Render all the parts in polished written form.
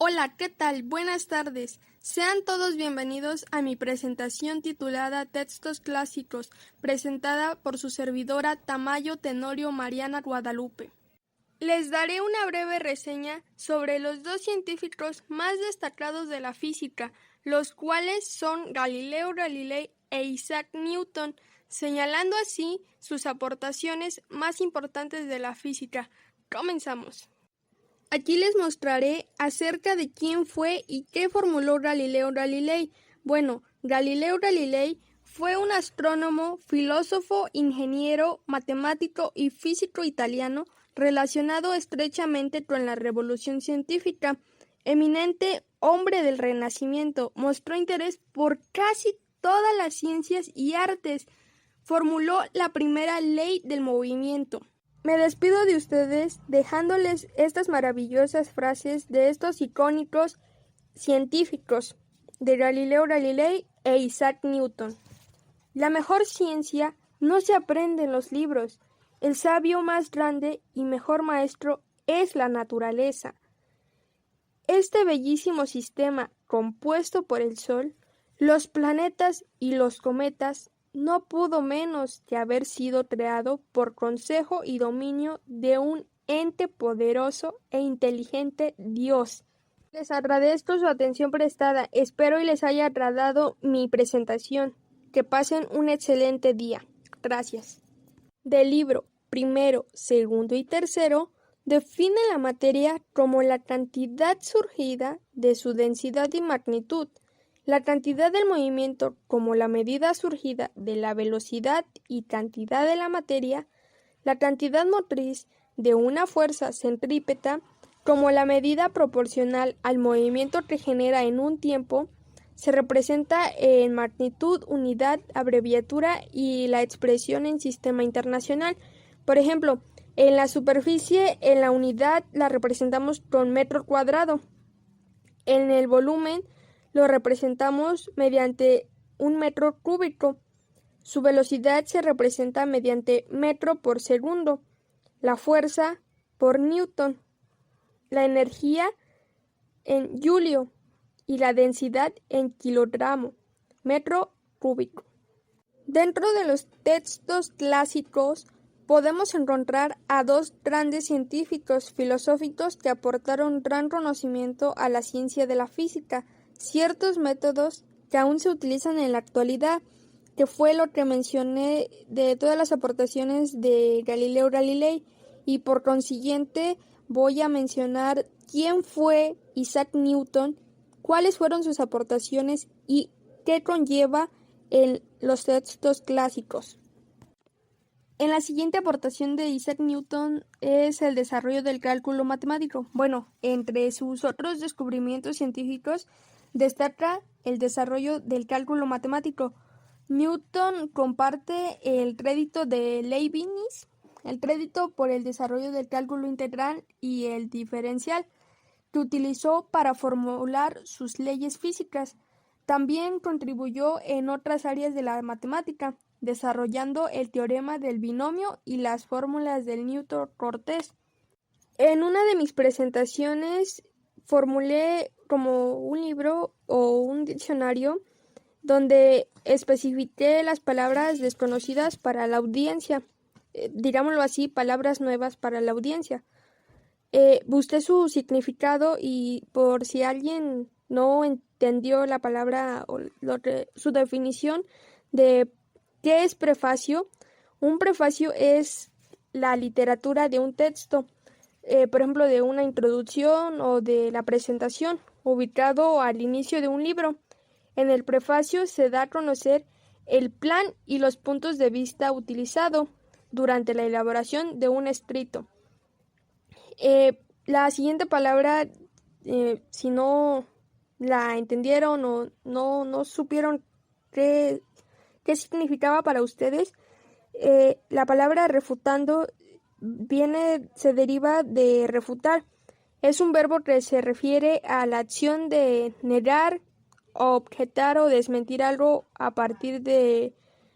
Hola, ¿qué tal? Buenas tardes. Sean todos bienvenidos a mi presentación titulada Textos Clásicos, presentada por su servidora Tamayo Tenorio Mariana Guadalupe. Les daré una breve reseña sobre los dos científicos más destacados de la física, los cuales son Galileo Galilei e Isaac Newton, señalando así sus aportaciones más importantes de la física. Comenzamos. Aquí les mostraré acerca de quién fue y qué formuló Galileo Galilei. Bueno, Galileo Galilei fue un astrónomo, filósofo, ingeniero, matemático y físico italiano relacionado estrechamente con la revolución científica. Eminente hombre del Renacimiento, mostró interés por casi todas las ciencias y artes. Formuló la primera ley del movimiento. Me despido de ustedes dejándoles estas maravillosas frases de estos icónicos científicos de Galileo Galilei e Isaac Newton. La mejor ciencia no se aprende en los libros. El sabio más grande y mejor maestro es la naturaleza. Este bellísimo sistema compuesto por el Sol, los planetas y los cometas no pudo menos que haber sido creado por consejo y dominio de un ente poderoso e inteligente Dios. Les agradezco su atención prestada. Espero y les haya agradado mi presentación. Que pasen un excelente día. Gracias. Del libro primero, segundo y tercero, define la materia como la cantidad surgida de su densidad y magnitud, la cantidad del movimiento como la medida surgida de la velocidad y cantidad de la materia, la cantidad motriz de una fuerza centrípeta como la medida proporcional al movimiento que genera en un tiempo, se representa en magnitud, unidad, abreviatura y la expresión en sistema internacional. Por ejemplo, en la superficie, en la unidad la representamos con metro cuadrado. En el volumen lo representamos mediante un metro cúbico. Su velocidad se representa mediante metro por segundo. La fuerza por newton. La energía en julio y la densidad en kilogramo, metro cúbico. Dentro de los textos clásicos podemos encontrar a dos grandes científicos filosóficos que aportaron gran conocimiento a la ciencia de la física, ciertos métodos que aún se utilizan en la actualidad, que fue lo que mencioné de todas las aportaciones de Galileo Galilei, y por consiguiente voy a mencionar quién fue Isaac Newton, cuáles fueron sus aportaciones y qué conlleva en los textos clásicos. En la siguiente aportación de Isaac Newton es el desarrollo del cálculo matemático. Bueno, entre sus otros descubrimientos científicos destaca el desarrollo del cálculo matemático. Newton comparte el crédito de Leibniz, el crédito por el desarrollo del cálculo integral y el diferencial, que utilizó para formular sus leyes físicas. También contribuyó en otras áreas de la matemática, desarrollando el teorema del binomio y las fórmulas del Newton-Cortés. En una de mis presentaciones formulé como un libro o un diccionario donde especifiqué las palabras desconocidas para la audiencia, digámoslo así, palabras nuevas para la audiencia. Busqué su significado y por si alguien no entendió la palabra o su definición de ¿qué es prefacio? Un prefacio es la literatura de un texto, por ejemplo, de una introducción o de la presentación, ubicado al inicio de un libro. En el prefacio se da a conocer el plan y los puntos de vista utilizado durante la elaboración de un escrito. La siguiente palabra, si no la entendieron o no supieron qué significaba para ustedes, la palabra refutando se deriva de refutar. Es un verbo que se refiere a la acción de negar, objetar o desmentir algo a partir de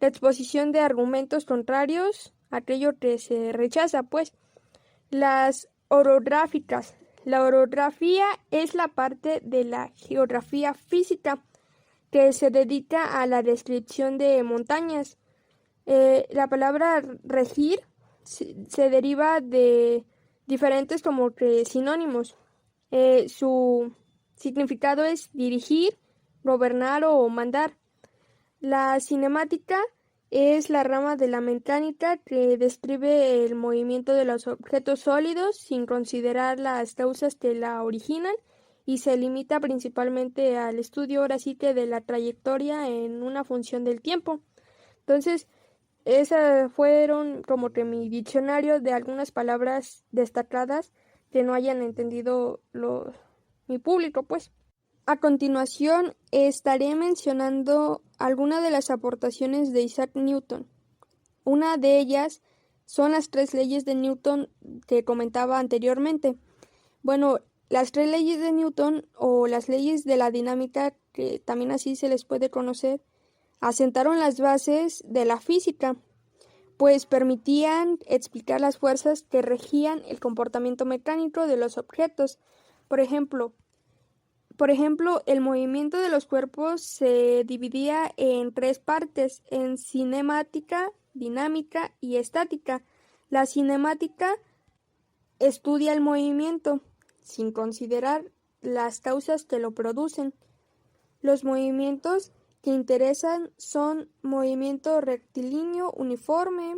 la exposición de argumentos contrarios a aquello que se rechaza, pues. Las orográficas. La orografía es la parte de la geografía física que se dedica a la descripción de montañas. La palabra regir se deriva de diferentes como que sinónimos. Su significado es dirigir, gobernar o mandar. La cinemática es la rama de la mecánica que describe el movimiento de los objetos sólidos sin considerar las causas que la originan y se limita principalmente al estudio ahora sí que de la trayectoria en una función del tiempo. Entonces, esas fueron como que mi diccionario de algunas palabras destacadas que no hayan entendido mi público, pues. A continuación, estaré mencionando algunas de las aportaciones de Isaac Newton. Una de ellas son las 3 leyes de Newton que comentaba anteriormente. Bueno, las 3 leyes de Newton o las leyes de la dinámica, que también así se les puede conocer, asentaron las bases de la física, pues permitían explicar las fuerzas que regían el comportamiento mecánico de los objetos. Por ejemplo, el movimiento de los cuerpos se dividía en 3 partes, en cinemática, dinámica y estática. La cinemática estudia el movimiento, sin considerar las causas que lo producen. Los movimientos que interesan son movimiento rectilíneo uniforme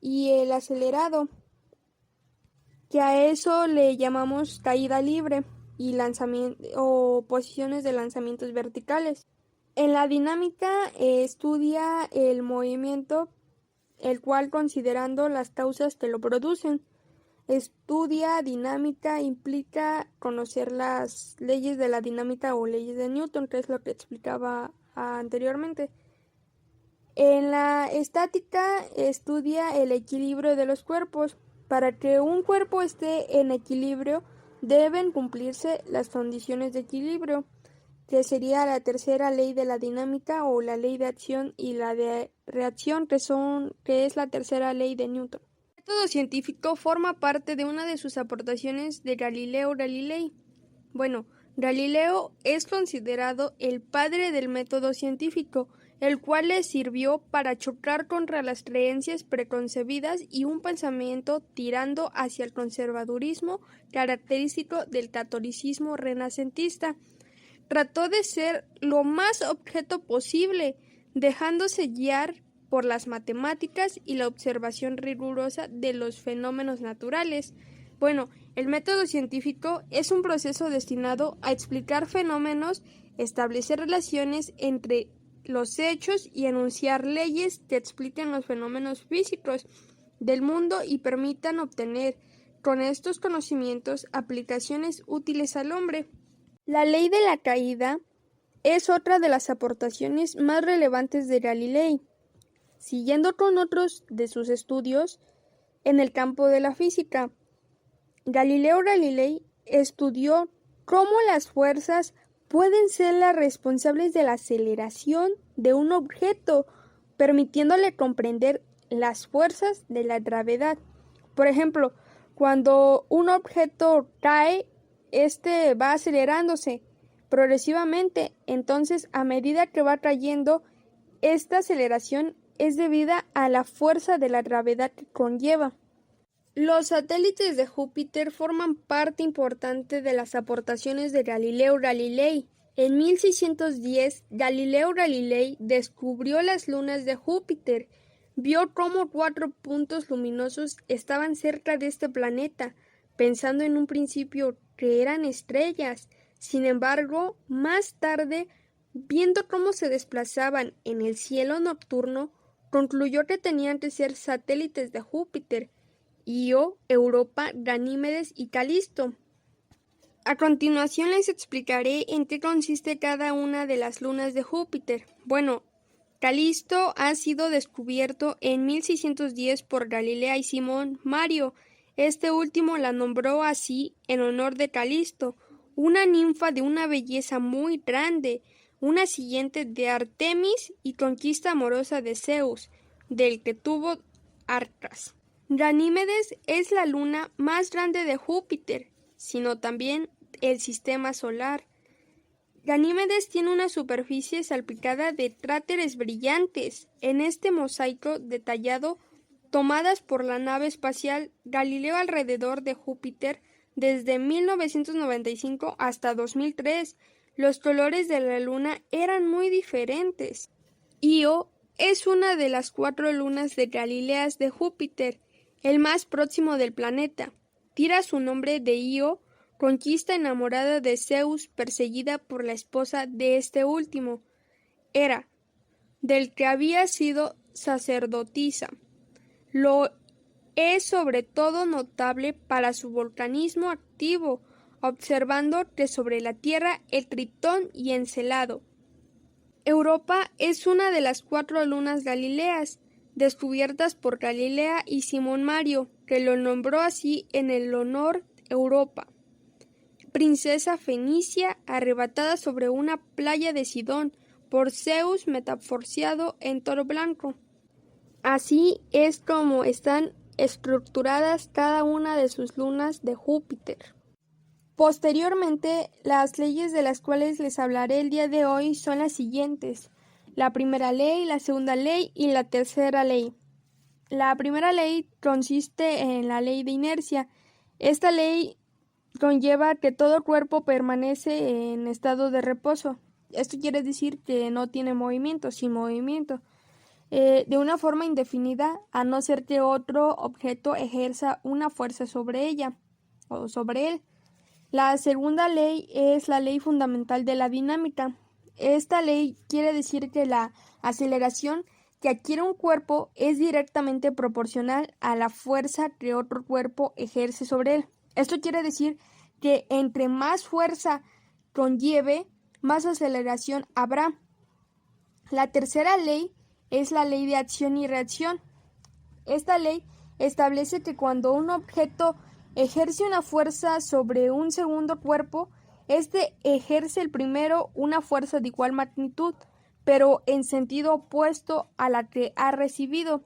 y el acelerado, que a eso le llamamos caída libre y lanzamiento o posiciones de lanzamientos verticales. En la dinámica estudia el movimiento, el cual considerando las causas que lo producen. Estudia dinámica implica conocer las leyes de la dinámica o leyes de Newton, que es lo que explicaba anteriormente. En la estática estudia el equilibrio de los cuerpos. Para que un cuerpo esté en equilibrio deben cumplirse las condiciones de equilibrio, que sería la tercera ley de la dinámica o la ley de acción y la de reacción, que es la tercera ley de Newton. El método científico forma parte de una de sus aportaciones de Galileo Galilei. Bueno, Galileo es considerado el padre del método científico, el cual le sirvió para chocar contra las creencias preconcebidas y un pensamiento tirando hacia el conservadurismo característico del catolicismo renacentista. Trató de ser lo más objeto posible, dejándose guiar por las matemáticas y la observación rigurosa de los fenómenos naturales. Bueno, el método científico es un proceso destinado a explicar fenómenos, establecer relaciones entre los hechos y enunciar leyes que expliquen los fenómenos físicos del mundo y permitan obtener con estos conocimientos aplicaciones útiles al hombre. La ley de la caída es otra de las aportaciones más relevantes de Galilei, siguiendo con otros de sus estudios en el campo de la física. Galileo Galilei estudió cómo las fuerzas pueden ser las responsables de la aceleración de un objeto, permitiéndole comprender las fuerzas de la gravedad. Por ejemplo, cuando un objeto cae, este va acelerándose progresivamente, entonces a medida que va cayendo, esta aceleración es debida a la fuerza de la gravedad que conlleva. Los satélites de Júpiter forman parte importante de las aportaciones de Galileo Galilei. En 1610, Galileo Galilei descubrió las lunas de Júpiter. Vio cómo 4 puntos luminosos estaban cerca de este planeta, pensando en un principio que eran estrellas. Sin embargo, más tarde, viendo cómo se desplazaban en el cielo nocturno, concluyó que tenían que ser satélites de Júpiter: Io, Europa, Ganímedes y Calisto. A continuación les explicaré en qué consiste cada una de las lunas de Júpiter. Bueno, Calisto ha sido descubierto en 1610 por Galileo y Simón Mario. Este último la nombró así en honor de Calisto, una ninfa de una belleza muy grande, una siguiente de Artemis y conquista amorosa de Zeus, del que tuvo arcas. Ganímedes es la luna más grande de Júpiter. sino también el sistema solar. Ganímedes tiene una superficie salpicada de cráteres brillantes. En este mosaico detallado, tomadas por la nave espacial Galileo alrededor de Júpiter desde 1995 hasta 2003, los colores de la luna eran muy diferentes. Io es una de las 4 lunas de Galileas de Júpiter, el más próximo del planeta. Tira su nombre de Io, conquista enamorada de Zeus, perseguida por la esposa de este último, Hera, del que había sido sacerdotisa. Lo es sobre todo notable para su volcanismo activo, observando que sobre la Tierra el Tritón y Encelado. Europa es una de las 4 lunas galileas, descubiertas por Galilea y Simón Mario, que lo nombró así en el honor Europa, princesa fenicia arrebatada sobre una playa de Sidón por Zeus metamorfoseado en toro blanco. Así es como están estructuradas cada una de sus lunas de Júpiter. Posteriormente, las leyes de las cuales les hablaré el día de hoy son las siguientes: la primera ley, la segunda ley y la tercera ley. La primera ley consiste en la ley de inercia. Esta ley conlleva que todo cuerpo permanece en estado de reposo. Esto quiere decir que no tiene movimiento, sin movimiento, de una forma indefinida, a no ser que otro objeto ejerza una fuerza sobre ella o sobre él. La segunda ley es la ley fundamental de la dinámica. Esta ley quiere decir que la aceleración que adquiere un cuerpo es directamente proporcional a la fuerza que otro cuerpo ejerce sobre él. Esto quiere decir que entre más fuerza conlleve, más aceleración habrá. La tercera ley es la ley de acción y reacción. Esta ley establece que cuando un objeto ejerce una fuerza sobre un segundo cuerpo, este ejerce el primero una fuerza de igual magnitud, pero en sentido opuesto a la que ha recibido.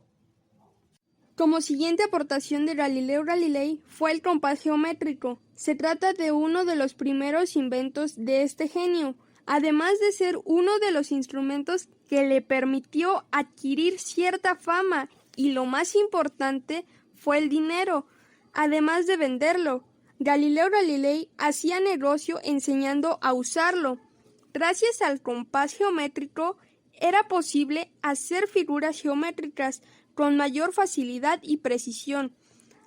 Como siguiente aportación de Galileo Galilei fue el compás geométrico. Se trata de uno de los primeros inventos de este genio, además de ser uno de los instrumentos que le permitió adquirir cierta fama, y lo más importante fue el dinero. Además de venderlo, Galileo Galilei hacía negocio enseñando a usarlo. Gracias al compás geométrico era posible hacer figuras geométricas con mayor facilidad y precisión,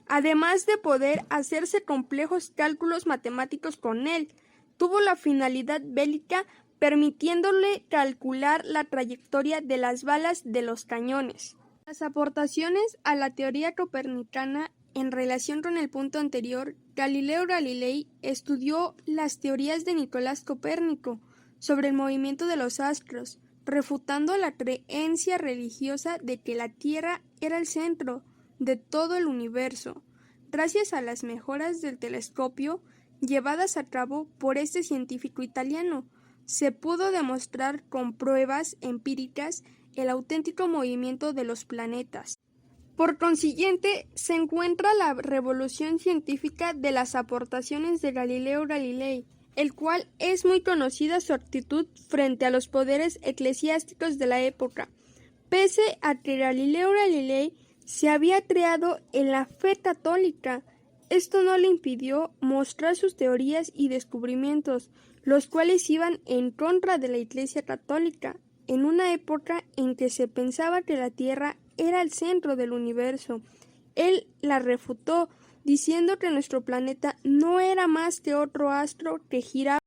además de poder hacerse complejos cálculos matemáticos con él. Tuvo la finalidad bélica, permitiéndole calcular la trayectoria de las balas de los cañones. Las aportaciones a la teoría copernicana. En relación con el punto anterior, Galileo Galilei estudió las teorías de Nicolás Copérnico sobre el movimiento de los astros, refutando la creencia religiosa de que la Tierra era el centro de todo el universo. Gracias a las mejoras del telescopio llevadas a cabo por este científico italiano, se pudo demostrar con pruebas empíricas el auténtico movimiento de los planetas. Por consiguiente, se encuentra la revolución científica de las aportaciones de Galileo Galilei, el cual es muy conocida su actitud frente a los poderes eclesiásticos de la época. Pese a que Galileo Galilei se había creado en la fe católica, esto no le impidió mostrar sus teorías y descubrimientos, los cuales iban en contra de la Iglesia católica, en una época en que se pensaba que la Tierra era el centro del universo. Él la refutó, diciendo que nuestro planeta no era más que otro astro que giraba